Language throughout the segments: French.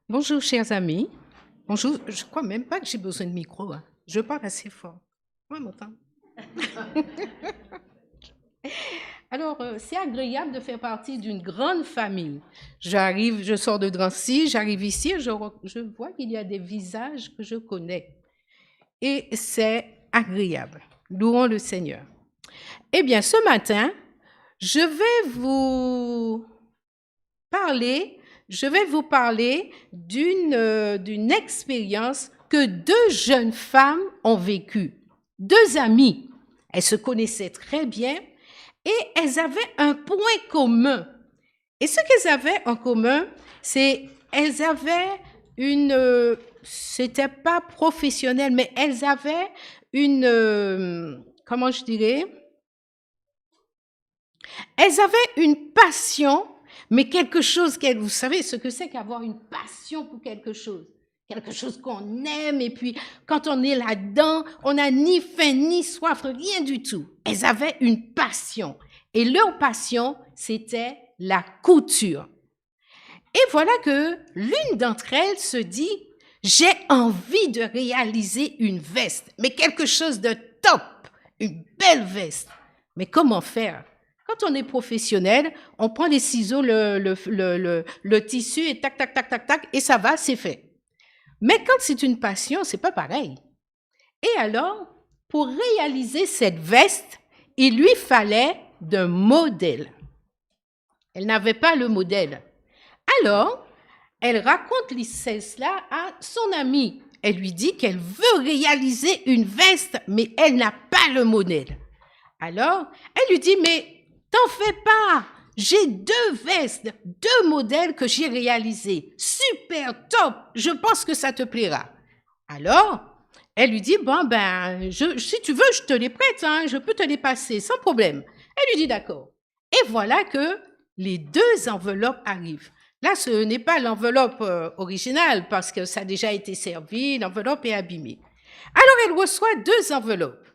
Bonjour, chers amis. Bonjour, je crois même pas que j'ai besoin de micro, hein. Je parle assez fort. Ouais, m'entend. Alors, c'est agréable de faire partie d'une grande famille. Je sors de Drancy, j'arrive ici, je vois qu'il y a des visages que je connais. Et c'est agréable. Louons le Seigneur. Eh bien, ce matin, je vais vous parler, je vais vous parler d'une expérience que deux jeunes femmes ont vécue. Deux amies. Elles se connaissaient très bien et elles avaient un point commun. Et ce qu'elles avaient en commun, c'est elles avaient c'était pas professionnel, mais elles avaient comment je dirais, elles avaient une passion, mais quelque chose vous savez ce que c'est qu'avoir une passion pour quelque chose qu'on aime, et puis quand on est là-dedans, on n'a ni faim, ni soif, rien du tout. Elles avaient une passion, et leur passion, c'était la couture. Et voilà que l'une d'entre elles se dit, j'ai envie de réaliser une veste, mais quelque chose de top, une belle veste. Mais comment faire? Quand on est professionnel, on prend les ciseaux, le tissu et tac, tac, tac, tac, tac, et ça va, c'est fait. Mais quand c'est une passion, c'est pas pareil. Et alors, pour réaliser cette veste, il lui fallait d'un modèle. Elle n'avait pas le modèle. Alors, elle raconte cela à son amie. Elle lui dit qu'elle veut réaliser une veste, mais elle n'a pas le modèle. Alors, elle lui dit, mais t'en fais pas, j'ai deux vestes, deux modèles que j'ai réalisés. Super, top, je pense que ça te plaira. Alors, elle lui dit, bon, si tu veux, je te les prête, hein, je peux te les passer sans problème. Elle lui dit, d'accord. Et voilà que les deux enveloppes arrivent. Là, ce n'est pas l'enveloppe originale parce que ça a déjà été servi, l'enveloppe est abîmée. Alors, elle reçoit deux enveloppes,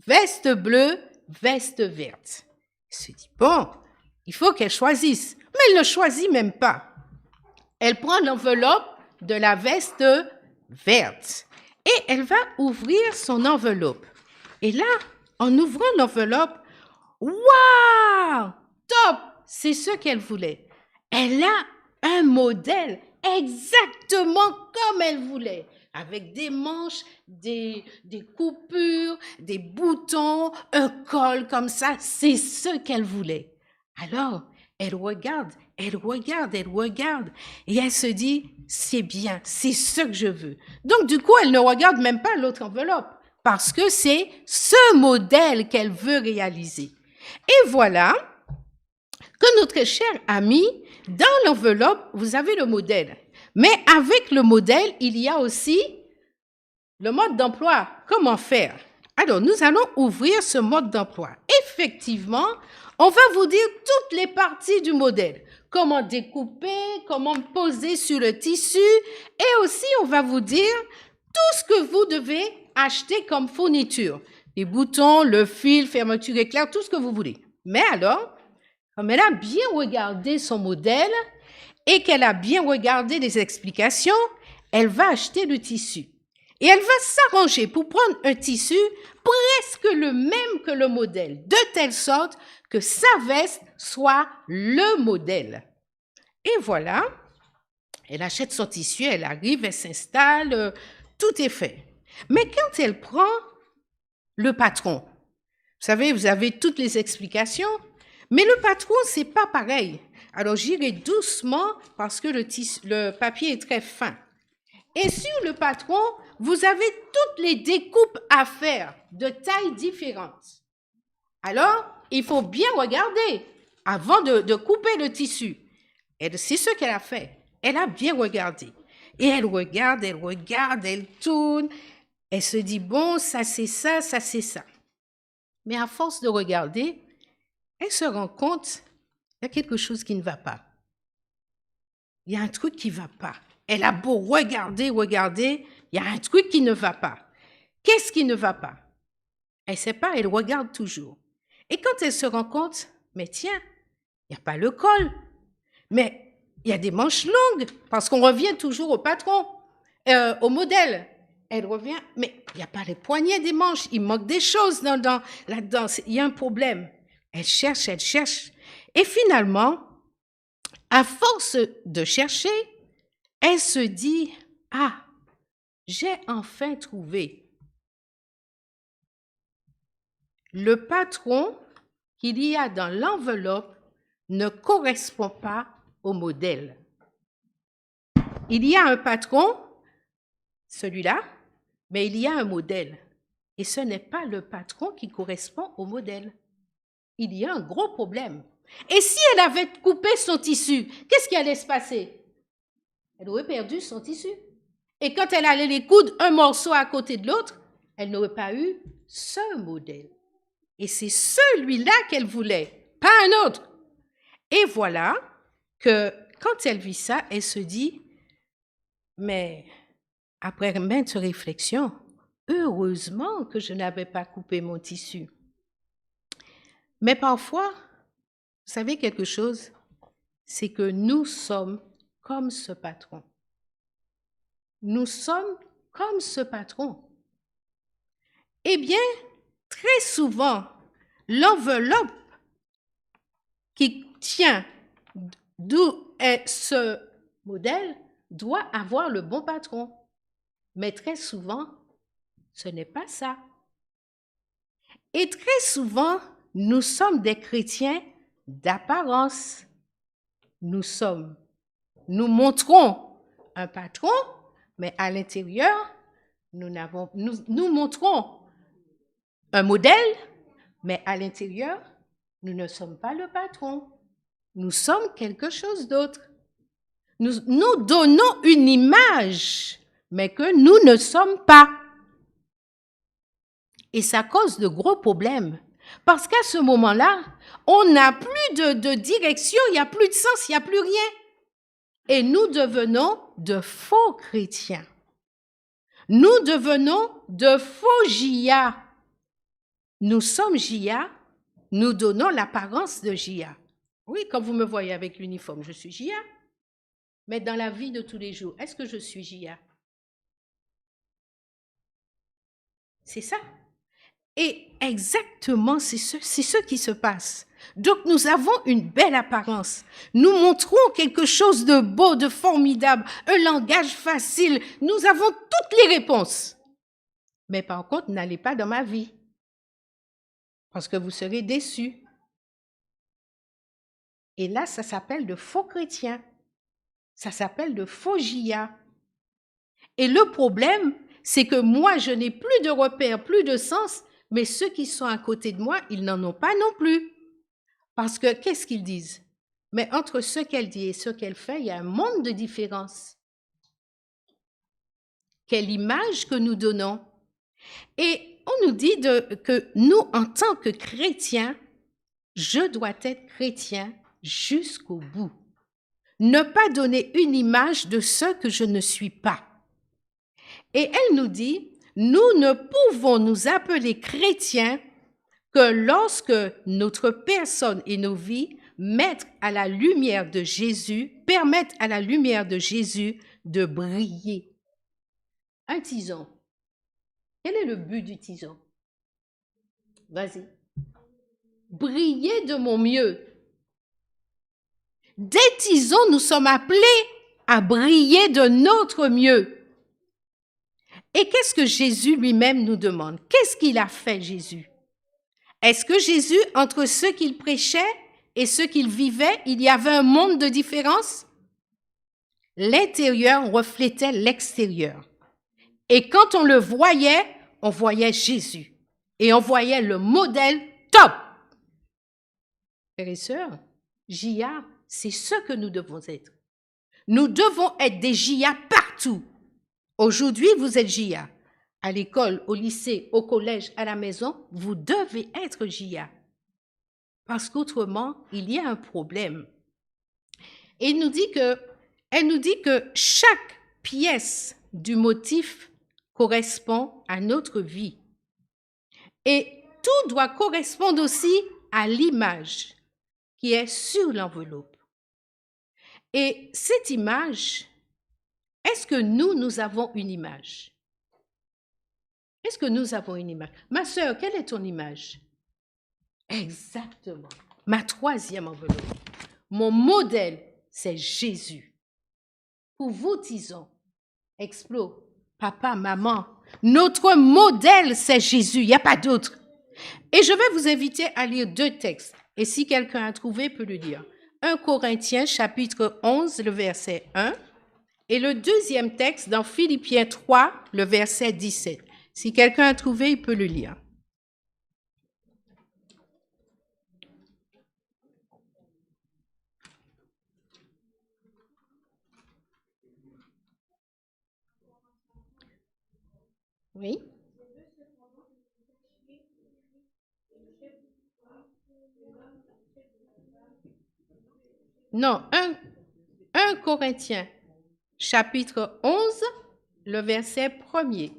veste bleue, veste verte. Elle se dit, bon, il faut qu'elle choisisse. Mais elle ne choisit même pas. Elle prend l'enveloppe de la veste verte et elle va ouvrir son enveloppe. Et là, en ouvrant l'enveloppe, waouh, top, c'est ce qu'elle voulait. Elle a un modèle exactement comme elle voulait, avec des manches, des coupures, des boutons, un col comme ça, c'est ce qu'elle voulait. Alors, elle regarde, elle regarde, elle regarde, et elle se dit, c'est bien, c'est ce que je veux. Donc, du coup, elle ne regarde même pas l'autre enveloppe, parce que c'est ce modèle qu'elle veut réaliser. Et voilà que notre cher ami, dans l'enveloppe, vous avez le modèle. Mais avec le modèle, il y a aussi le mode d'emploi. Comment faire? Alors, nous allons ouvrir ce mode d'emploi. Effectivement, on va vous dire toutes les parties du modèle. Comment découper, comment poser sur le tissu. Et aussi, on va vous dire tout ce que vous devez acheter comme fourniture. Les boutons, le fil, fermeture éclair, tout ce que vous voulez. Mais alors, comme elle a bien regardé son modèle et qu'elle a bien regardé les explications, elle va acheter le tissu. Et elle va s'arranger pour prendre un tissu presque le même que le modèle, de telle sorte que sa veste soit le modèle. Et voilà, elle achète son tissu, elle arrive, elle s'installe, tout est fait. Mais quand elle prend le patron, vous savez, vous avez toutes les explications, mais le patron, c'est pas pareil. Alors, j'irai doucement parce que le papier est très fin. Et sur le patron, vous avez toutes les découpes à faire de tailles différentes. Alors, il faut bien regarder avant de couper le tissu. C'est ce qu'elle a fait. Elle a bien regardé. Et elle regarde, elle tourne. Elle se dit, bon, ça c'est ça, ça c'est ça. Mais à force de regarder, elle se rend compte qu'il y a quelque chose qui ne va pas. Il y a un truc qui ne va pas. Elle a beau regarder, il y a un truc qui ne va pas. Qu'est-ce qui ne va pas? Elle ne sait pas, elle regarde toujours. Et quand elle se rend compte, mais tiens, il n'y a pas le col. Mais Il y a des manches longues, parce qu'on revient toujours au patron, au modèle. Elle revient, mais il n'y a pas les poignets des manches, il manque des choses là-dedans, il y a un problème. Elle cherche, et finalement, à force de chercher, elle se dit, ah, j'ai enfin trouvé. Le patron qu'il y a dans l'enveloppe ne correspond pas au modèle. Il y a un patron, celui-là, mais il y a un modèle. Et ce n'est pas le patron qui correspond au modèle. Il y a un gros problème. Et si elle avait coupé son tissu, qu'est-ce qui allait se passer? Elle aurait perdu son tissu. Et quand elle allait les coudre un morceau à côté de l'autre, elle n'aurait pas eu ce modèle. Et c'est celui-là qu'elle voulait, pas un autre. Et voilà que quand elle vit ça, elle se dit, mais après maintes réflexions, heureusement que je n'avais pas coupé mon tissu. Mais parfois, vous savez quelque chose, c'est que nous sommes comme ce patron. Nous sommes comme ce patron. Eh bien, très souvent, l'enveloppe qui tient d'où est ce modèle doit avoir le bon patron. Mais très souvent, ce n'est pas ça. Et très souvent, nous sommes des chrétiens d'apparence. Nous montrons un patron, mais à l'intérieur, nous montrons un modèle, mais à l'intérieur, nous ne sommes pas le patron. Nous sommes quelque chose d'autre. Nous donnons une image, mais que nous ne sommes pas. Et ça cause de gros problèmes. Parce qu'à ce moment-là, on n'a plus de direction, il n'y a plus de sens, il n'y a plus rien. Et nous devenons de faux chrétiens. Nous devenons de faux JIA. Nous sommes JIA, nous donnons l'apparence de JIA. Oui, quand vous me voyez avec l'uniforme, je suis JIA. Mais dans la vie de tous les jours, est-ce que je suis JIA? C'est ça. Et exactement, c'est ce qui se passe. Donc, nous avons une belle apparence. Nous montrons quelque chose de beau, de formidable, un langage facile. Nous avons toutes les réponses. Mais par contre, n'allez pas dans ma vie. Parce que vous serez déçus. Et là, ça s'appelle de faux chrétiens. Ça s'appelle de faux JIA. Et le problème, c'est que moi, je n'ai plus de repères, plus de sens, mais ceux qui sont à côté de moi, ils n'en ont pas non plus. Parce que qu'est-ce qu'ils disent? Mais entre ce qu'elle dit et ce qu'elle fait, il y a un monde de différence. Quelle image que nous donnons? Et on nous dit que nous, en tant que chrétiens, je dois être chrétien jusqu'au bout. Ne pas donner une image de ce que je ne suis pas. Et elle nous dit, nous ne pouvons nous appeler chrétiens que lorsque notre personne et nos vies permettent à la lumière de Jésus de briller. Un tison. Quel est le but du tison? Vas-y. Briller de mon mieux. Des tisons, nous sommes appelés à briller de notre mieux. Et qu'est-ce que Jésus lui-même nous demande? Qu'est-ce qu'il a fait, Jésus? Est-ce que Jésus, entre ceux qu'il prêchait et ceux qu'il vivait, il y avait un monde de différence? L'intérieur reflétait l'extérieur. Et quand on le voyait, on voyait Jésus. Et on voyait le modèle top. Frères et sœurs, JIA, c'est ce que nous devons être. Nous devons être des JIA partout. Aujourd'hui, vous êtes JIA. À l'école, au lycée, au collège, à la maison, vous devez être JIA. Parce qu'autrement, il y a un problème. Et elle nous dit que chaque pièce du motif correspond à notre vie. Et tout doit correspondre aussi à l'image qui est sur l'enveloppe. Et cette image, est-ce que nous avons une image? Est-ce que nous avons une image? Ma sœur, quelle est ton image? Exactement. Ma troisième enveloppe. Mon modèle, c'est Jésus. Pour vous, Tison, Explo, papa, maman, notre modèle, c'est Jésus. Il n'y a pas d'autre. Et je vais vous inviter à lire 2 textes. Et si quelqu'un a trouvé, peut le lire. 1 Corinthiens, chapitre 11, le verset 1. Et le deuxième texte dans Philippiens 3, le verset 17. Si quelqu'un a trouvé, il peut le lire. Oui. Non, 1 Corinthiens, chapitre 11, le verset 1er.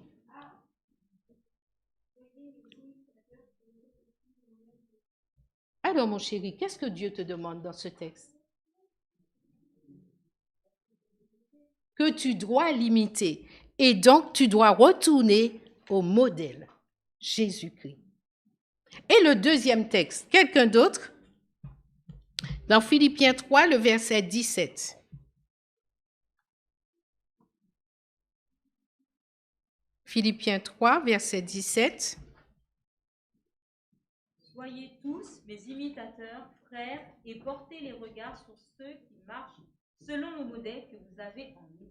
Alors, mon chéri, qu'est-ce que Dieu te demande dans ce texte? Que tu dois l'imiter. Et donc, tu dois retourner au modèle, Jésus-Christ. Et le deuxième texte, quelqu'un d'autre? Dans Philippiens 3, le verset 17. Philippiens 3, verset 17. Soyez tous mes imitateurs, frères, et portez les regards sur ceux qui marchent selon le modèle que vous avez en nous.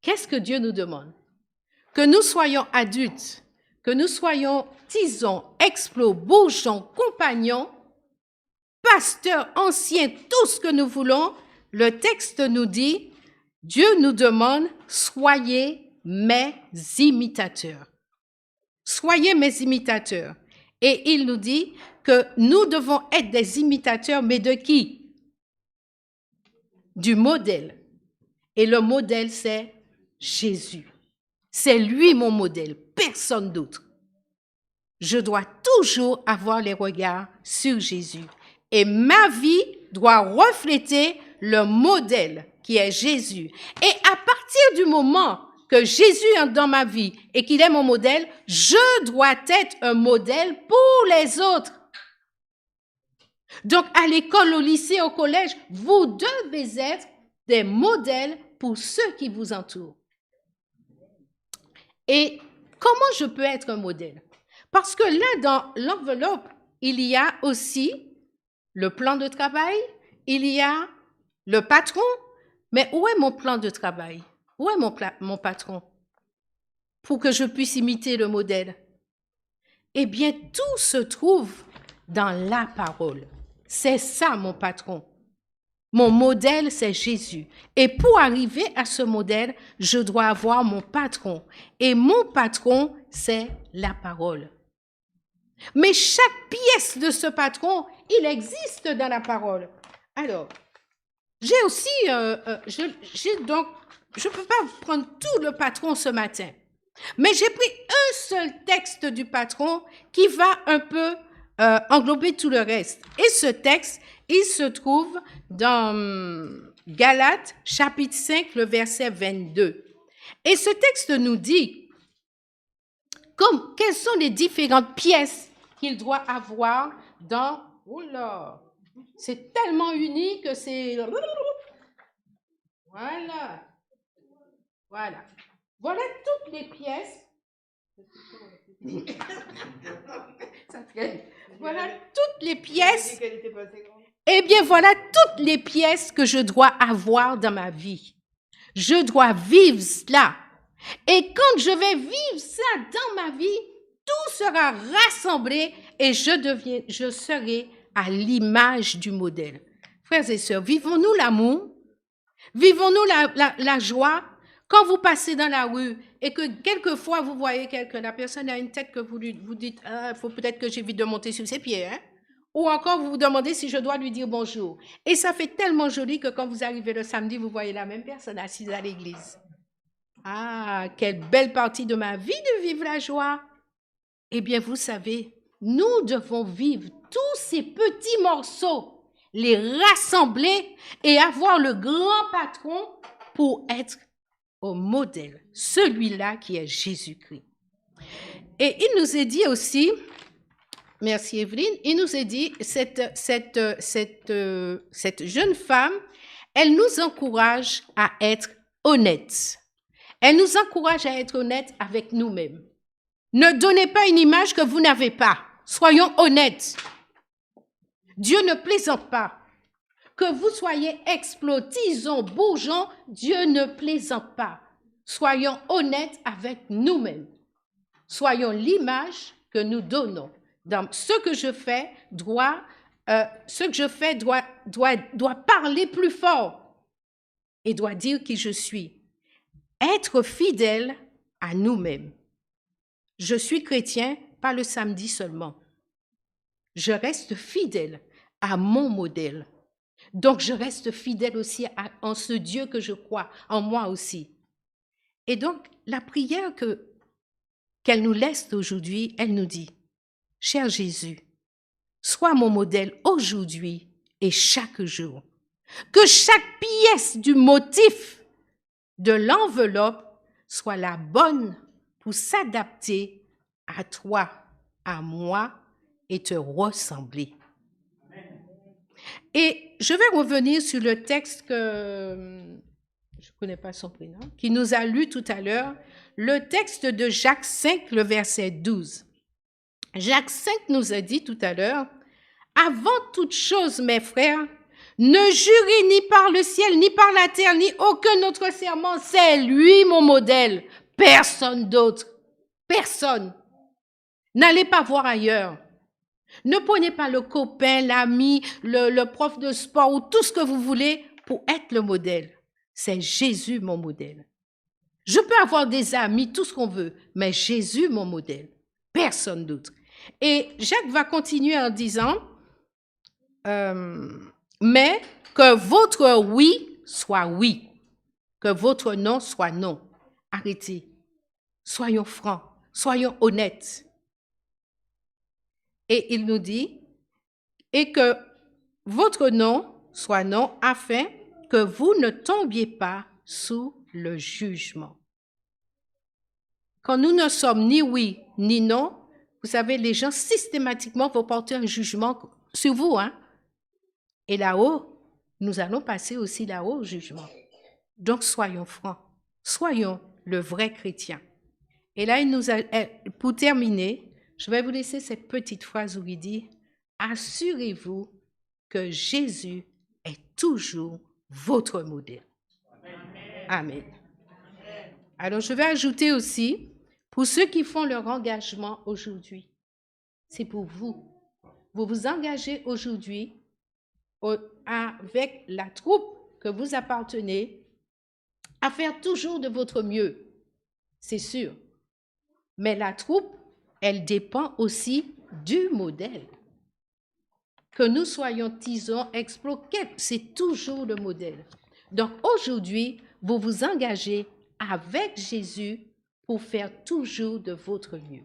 Qu'est-ce que Dieu nous demande? Que nous soyons adultes, que nous soyons tisons, explos, bourgeons, compagnons, pasteurs, anciens, tout ce que nous voulons. Le texte nous dit, Dieu nous demande, soyez mes imitateurs. Soyez mes imitateurs. Et il nous dit que nous devons être des imitateurs, mais de qui? Du modèle. Et le modèle, c'est Jésus. C'est lui mon modèle, personne d'autre. Je dois toujours avoir les regards sur Jésus. Et ma vie doit refléter le modèle qui est Jésus. Et à partir du moment que Jésus est dans ma vie et qu'il est mon modèle, je dois être un modèle pour les autres. Donc, à l'école, au lycée, au collège, vous devez être des modèles pour ceux qui vous entourent. Et comment je peux être un modèle? Parce que là, dans l'enveloppe, il y a aussi le plan de travail, il y a le patron. Mais où est mon plan de travail? Où est mon patron? Pour que je puisse imiter le modèle. Eh bien, tout se trouve dans la parole. C'est ça, mon patron. Mon modèle, c'est Jésus. Et pour arriver à ce modèle, je dois avoir mon patron. Et mon patron, c'est la parole. Mais chaque pièce de ce patron, il existe dans la parole. Alors, j'ai aussi, donc, je ne peux pas prendre tout le patron ce matin. Mais j'ai pris un seul texte du patron qui va un peu englober tout le reste. Et ce texte, il se trouve dans Galates, chapitre 5, le verset 22. Et ce texte nous dit quelles sont les différentes pièces qu'il doit avoir dans... Oula, c'est tellement uni que c'est... Voilà. Voilà. Voilà toutes les pièces. Voilà toutes les pièces. Eh bien, voilà toutes les pièces que je dois avoir dans ma vie. Je dois vivre cela. Et quand je vais vivre ça dans ma vie, tout sera rassemblé et je serai à l'image du modèle. Frères et sœurs, vivons-nous l'amour? Vivons-nous la joie? Quand vous passez dans la rue et que quelquefois vous voyez la personne a une tête que vous dites, il faut peut-être que j'évite de monter sur ses pieds, hein? Ou encore vous vous demandez si je dois lui dire bonjour. Et ça fait tellement joli que quand vous arrivez le samedi, vous voyez la même personne assise à l'église. Ah, quelle belle partie de ma vie de vivre la joie. Eh bien, vous savez, nous devons vivre tous ces petits morceaux les rassembler et avoir le grand patron pour être au modèle, celui-là qui est Jésus-Christ. Et il nous est dit aussi, merci Evelyne, il nous est dit, cette jeune femme, elle nous encourage à être honnêtes. Elle nous encourage à être honnêtes avec nous-mêmes. Ne donnez pas une image que vous n'avez pas. Soyons honnêtes. Dieu ne plaisante pas. Que vous soyez exploits, tisons, bougeons, Dieu ne plaisante pas. Soyons honnêtes avec nous-mêmes. Soyons l'image que nous donnons. Donc, ce que je fais doit parler plus fort et doit dire qui je suis. Être fidèle à nous-mêmes. Je suis chrétien, pas le samedi seulement. Je reste fidèle à mon modèle. Donc, je reste fidèle aussi en ce Dieu que je crois, en moi aussi. Et donc, la prière qu'elle nous laisse aujourd'hui, elle nous dit, « Cher Jésus, sois mon modèle aujourd'hui et chaque jour. Que chaque pièce du motif de l'enveloppe soit la bonne pour s'adapter à toi, à moi et te ressembler. » Et je vais revenir sur le texte que je ne connais pas son prénom, qui nous a lu tout à l'heure, le texte de Jacques 5, le verset 12. Jacques 5 nous a dit tout à l'heure, « Avant toute chose, mes frères, ne jurez ni par le ciel, ni par la terre, ni aucun autre serment. C'est lui mon modèle, personne d'autre. Personne. N'allez pas voir ailleurs. Ne prenez pas le copain, l'ami, le prof de sport ou tout ce que vous voulez pour être le modèle. C'est Jésus mon modèle. Je peux avoir des amis, tout ce qu'on veut, mais Jésus mon modèle. Personne d'autre. » Et Jacques va continuer en disant, mais que votre oui soit oui, que votre non soit non. Arrêtez. Soyons francs, soyons honnêtes. Et il nous dit, et que votre non soit non, afin que vous ne tombiez pas sous le jugement. Quand nous ne sommes ni oui ni non, vous savez, les gens systématiquement vont porter un jugement sur vous, hein? Et là-haut, nous allons passer aussi là-haut au jugement. Donc, soyons francs, soyons le vrai chrétien. Et là, pour terminer, je vais vous laisser cette petite phrase où il dit, « Assurez-vous que Jésus est toujours votre modèle. » Amen. Alors, je vais ajouter aussi, pour ceux qui font leur engagement aujourd'hui, c'est pour vous. Vous vous engagez aujourd'hui avec la troupe que vous appartenez à faire toujours de votre mieux, c'est sûr. Mais la troupe, elle dépend aussi du modèle. Que nous soyons tisons, exploits, c'est toujours le modèle. Donc aujourd'hui, vous vous engagez avec Jésus pour faire toujours de votre mieux.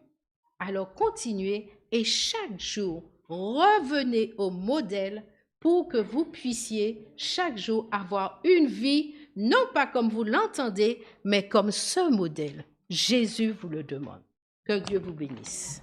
Alors continuez et chaque jour, revenez au modèle pour que vous puissiez chaque jour avoir une vie, non pas comme vous l'entendez, mais comme ce modèle. Jésus vous le demande. Que Dieu vous bénisse.